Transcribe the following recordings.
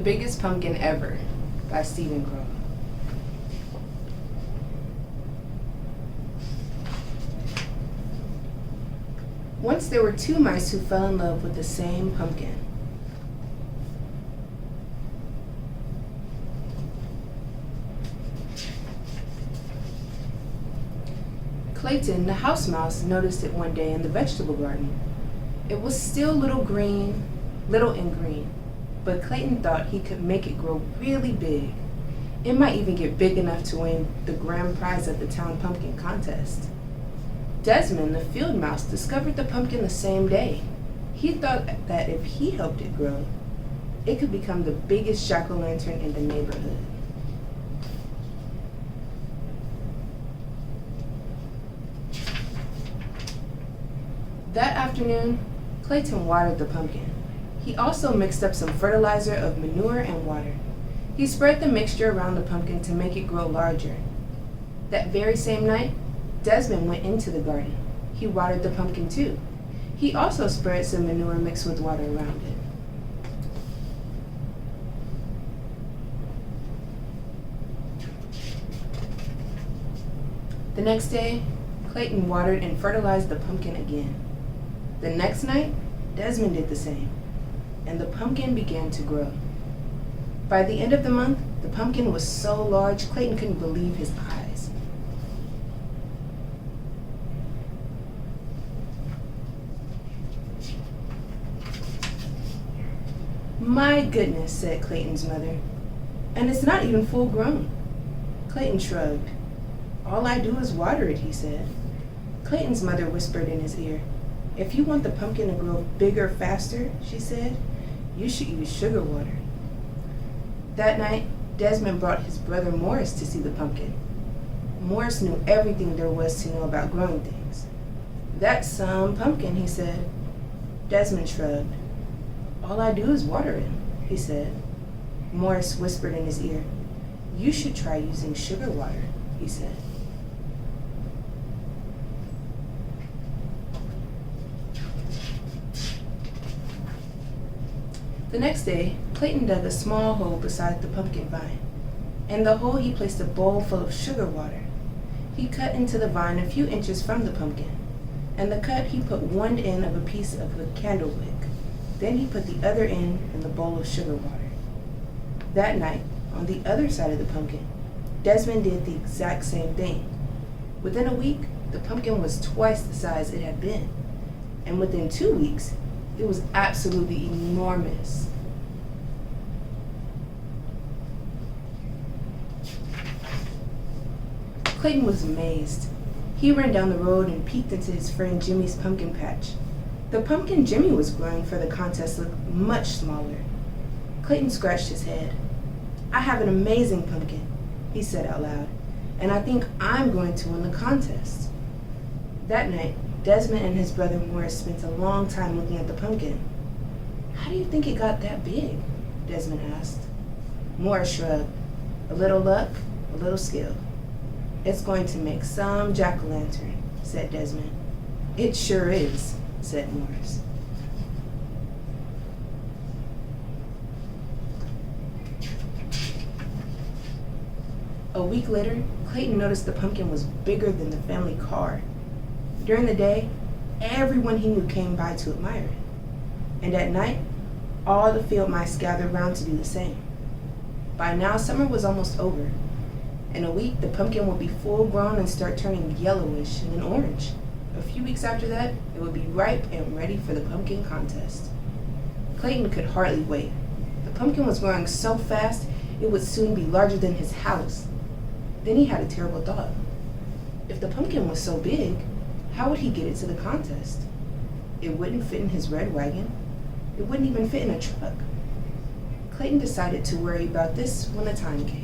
Biggest Pumpkin Ever by Kroll. Once there were two mice who fell in love with the same pumpkin. Clayton, the house mouse, noticed it one day in the vegetable garden. It was still little and green, but Clayton thought he could make it grow really big. It might even get big enough to win the grand prize at the town pumpkin contest. Desmond, the field mouse, discovered the pumpkin the same day. He thought that if he helped it grow, it could become the biggest jack-o'-lantern in the neighborhood. That afternoon, Clayton watered the pumpkin. He also mixed up some fertilizer of manure and water. He spread the mixture around the pumpkin to make it grow larger. That very same night, Desmond went into the garden. He watered the pumpkin too. He also spread some manure mixed with water around it. The next day, Clayton watered and fertilized the pumpkin again. The next night, Desmond did the same, and the pumpkin began to grow. By the end of the month, the pumpkin was so large Clayton couldn't believe his eyes. "My goodness," said Clayton's mother, "and it's not even full grown." Clayton shrugged. "All I do is water it," he said. Clayton's mother whispered in his ear. "If you want the pumpkin to grow bigger faster," she said, "you should use sugar water." That night, Desmond brought his brother Morris to see the pumpkin. Morris knew everything there was to know about growing things. "That's some pumpkin," he said. Desmond shrugged. "All I do is water it," he said. Morris whispered in his ear. "You should try using sugar water," he said. The next day, Clayton dug a small hole beside the pumpkin vine. In the hole, he placed a bowl full of sugar water. He cut into the vine a few inches from the pumpkin. In the cut, he put one end of a piece of a candle wick. Then he put the other end in the bowl of sugar water. That night, on the other side of the pumpkin, Desmond did the exact same thing. Within a week, the pumpkin was twice the size it had been. And within 2 weeks, it was absolutely enormous. Clayton was amazed. He ran down the road and peeked into his friend Jimmy's pumpkin patch. The pumpkin Jimmy was growing for the contest looked much smaller. Clayton scratched his head. "I have an amazing pumpkin," he said out loud, "and I think I'm going to win the contest." That night, Desmond and his brother Morris spent a long time looking at the pumpkin. "How do you think it got that big?" Desmond asked. Morris shrugged. "A little luck, a little skill. It's going to make some jack-o'-lantern," said Desmond. "It sure is," said Morris. A week later, Clayton noticed the pumpkin was bigger than the family car. During the day, everyone he knew came by to admire it. And at night, all the field mice gathered round to do the same. By now, summer was almost over. In a week, the pumpkin would be full grown and start turning yellowish and then orange. A few weeks after that, it would be ripe and ready for the pumpkin contest. Clayton could hardly wait. The pumpkin was growing so fast, it would soon be larger than his house. Then he had a terrible thought. If the pumpkin was so big, how would he get it to the contest? It wouldn't fit in his red wagon. It wouldn't even fit in a truck. Clayton decided to worry about this when the time came.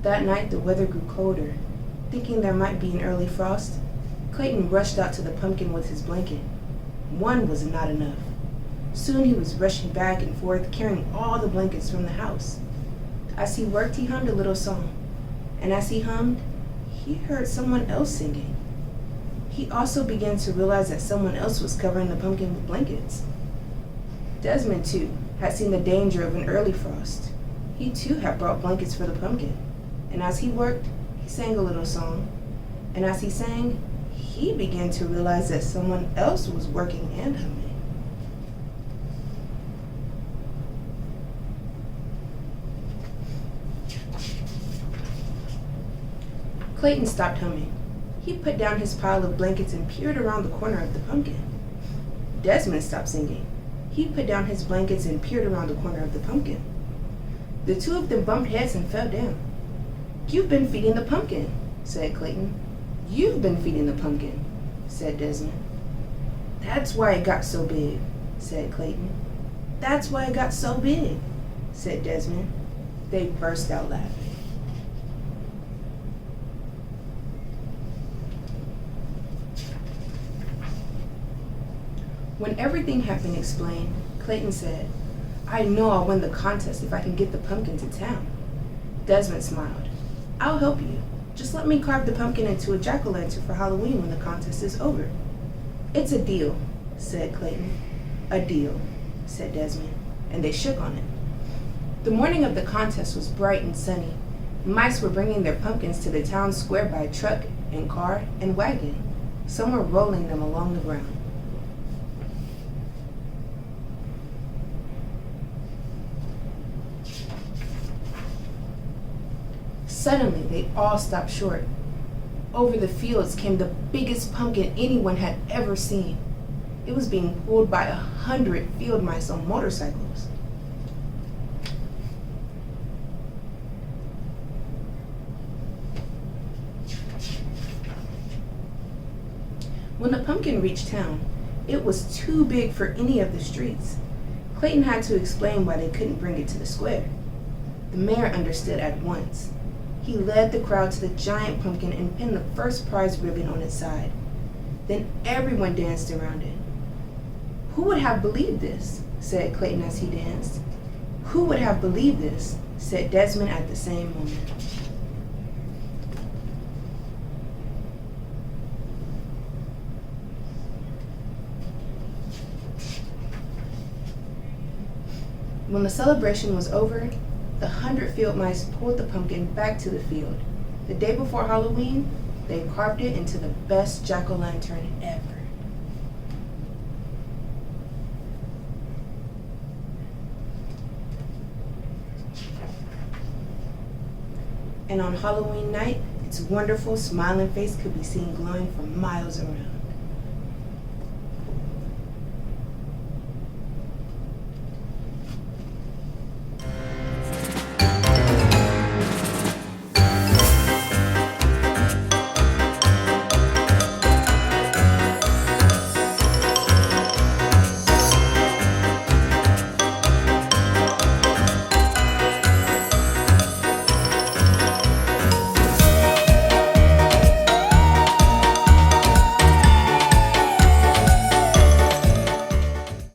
That night, the weather grew colder. Thinking there might be an early frost, Clayton rushed out to the pumpkin with his blanket. One was not enough. Soon he was rushing back and forth, carrying all the blankets from the house. As he worked, he hummed a little song. And as he hummed, he heard someone else singing. he also began to realize that someone else was covering the pumpkin with blankets. Desmond, too, had seen the danger of an early frost. He, too, had brought blankets for the pumpkin, and as he worked, he sang a little song. And as he sang, he began to realize that someone else was working and humming. Clayton stopped humming. He put down his pile of blankets and peered around the corner of the pumpkin. Desmond stopped singing. He put down his blankets and peered around the corner of the pumpkin. The two of them bumped heads and fell down. "You've been feeding the pumpkin," said Clayton. "You've been feeding the pumpkin," said Desmond. "That's why it got so big," said Clayton. "That's why it got so big," said Desmond. They burst out laughing. When everything had been explained, Clayton said, "I know I'll win the contest if I can get the pumpkin to town." Desmond smiled. "I'll help you. Just let me carve the pumpkin into a jack-o'-lantern for Halloween when the contest is over." "It's a deal," said Clayton. "A deal," said Desmond, and they shook on it. The morning of the contest was bright and sunny. Mice were bringing their pumpkins to the town square by truck and car and wagon. Some were rolling them along the ground. Suddenly, they all stopped short. Over the fields came the biggest pumpkin anyone had ever seen. It was being pulled by 100 field mice on motorcycles. When the pumpkin reached town, it was too big for any of the streets. Clayton had to explain why they couldn't bring it to the square. The mayor understood at once. He led the crowd to the giant pumpkin and pinned the first prize ribbon on its side. Then everyone danced around it. "Who would have believed this?" said Clayton as he danced. "Who would have believed this?" said Desmond at the same moment. When the celebration was over, the 100 field mice pulled the pumpkin back to the field. The day before Halloween, they carved it into the best jack-o'-lantern ever. And on Halloween night, its wonderful, smiling face could be seen glowing for miles around.